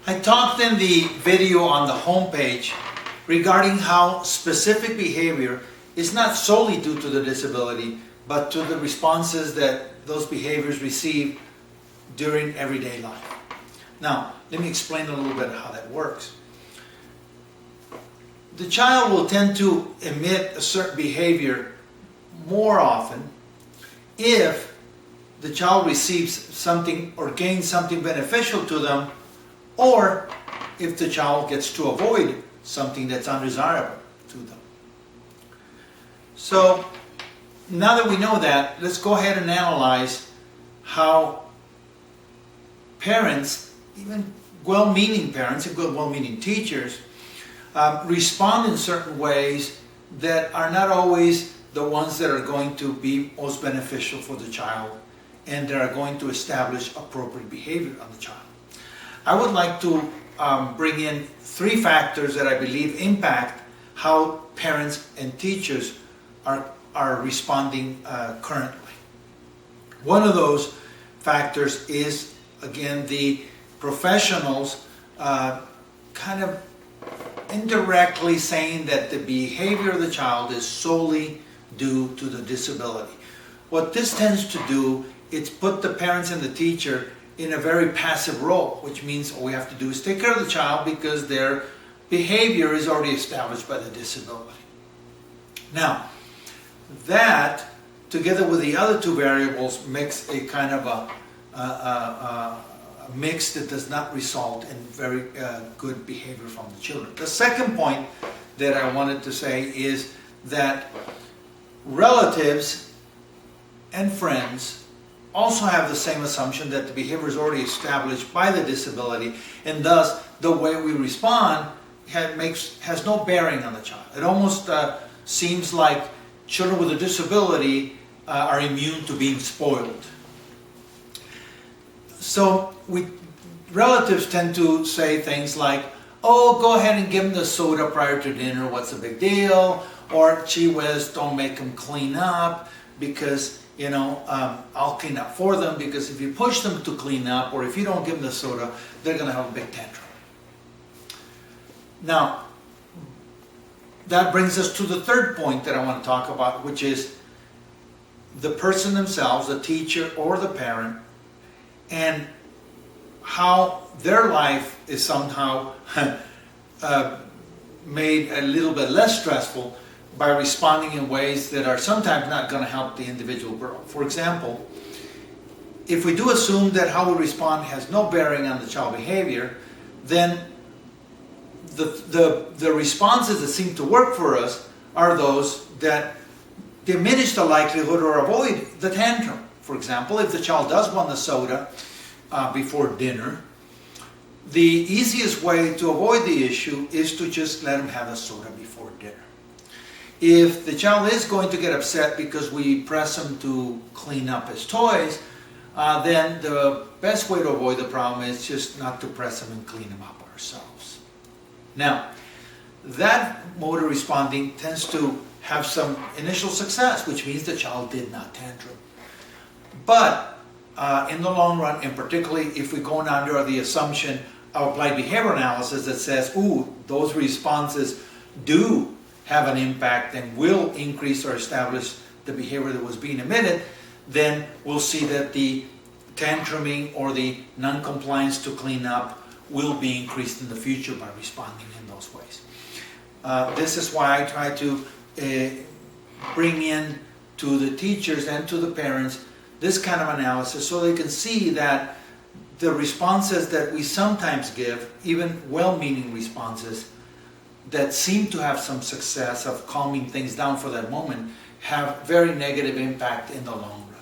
I talked in the video on the homepage regarding how specific behavior is not solely due to the disability, but to the responses that those behaviors receive during everyday life. Now, let me explain a little bit how that works. The child will tend to emit a certain behavior more often if the child receives something or gains something beneficial to them, or if the child gets to avoid something that's undesirable to them. So now that we know that, let's go ahead and analyze how parents, even well-meaning parents and good well-meaning teachers, respond in certain ways that are not always the ones that are going to be most beneficial for the child and that are going to establish appropriate behavior on the child. I would like to bring in 3 factors that I believe impact how parents and teachers are responding currently. One of those factors is, again, the professionals kind of indirectly saying that the behavior of the child is solely due to the disability. What this tends to do, it's put the parents and the teacher in a very passive role, which means all we have to do is take care of the child because their behavior is already established by the disability. Now, that, together with the other 2 variables, makes a kind of a mix that does not result in very good behavior from the children. The second point that I wanted to say is that relatives and friends also have the same assumption that the behavior is already established by the disability, and thus the way we respond has no bearing on the child. It almost seems like children with a disability are immune to being spoiled. So relatives tend to say things like, oh, go ahead and give them the soda prior to dinner, what's the big deal? Or, gee whiz, don't make them clean up because, you know, I'll clean up for them, because if you push them to clean up, or if you don't give them the soda, they're going to have a big tantrum. Now, that brings us to the third point that I want to talk about, which is the person themselves, the teacher or the parent, and how their life is somehow made a little bit less stressful by responding in ways that are sometimes not going to help the individual girl. For example, if we do assume that how we respond has no bearing on the child behavior, then the responses that seem to work for us are those that diminish the likelihood or avoid the tantrum. For example, if the child does want the soda before dinner, the easiest way to avoid the issue is to just let him have a soda before dinner. If the child is going to get upset because we press him to clean up his toys, then the best way to avoid the problem is just not to press him and clean him up ourselves. Now, that mode of responding tends to have some initial success, which means the child did not tantrum. But in the long run, and particularly if we go under the assumption of applied behavior analysis that says, ooh, those responses do have an impact and will increase or establish the behavior that was being emitted, then we'll see that the tantruming or the non-compliance to clean up will be increased in the future by responding in those ways. This is why I try to bring in to the teachers and to the parents this kind of analysis so they can see that the responses that we sometimes give, even well-meaning responses that seem to have some success of calming things down for that moment, have very negative impact in the long run.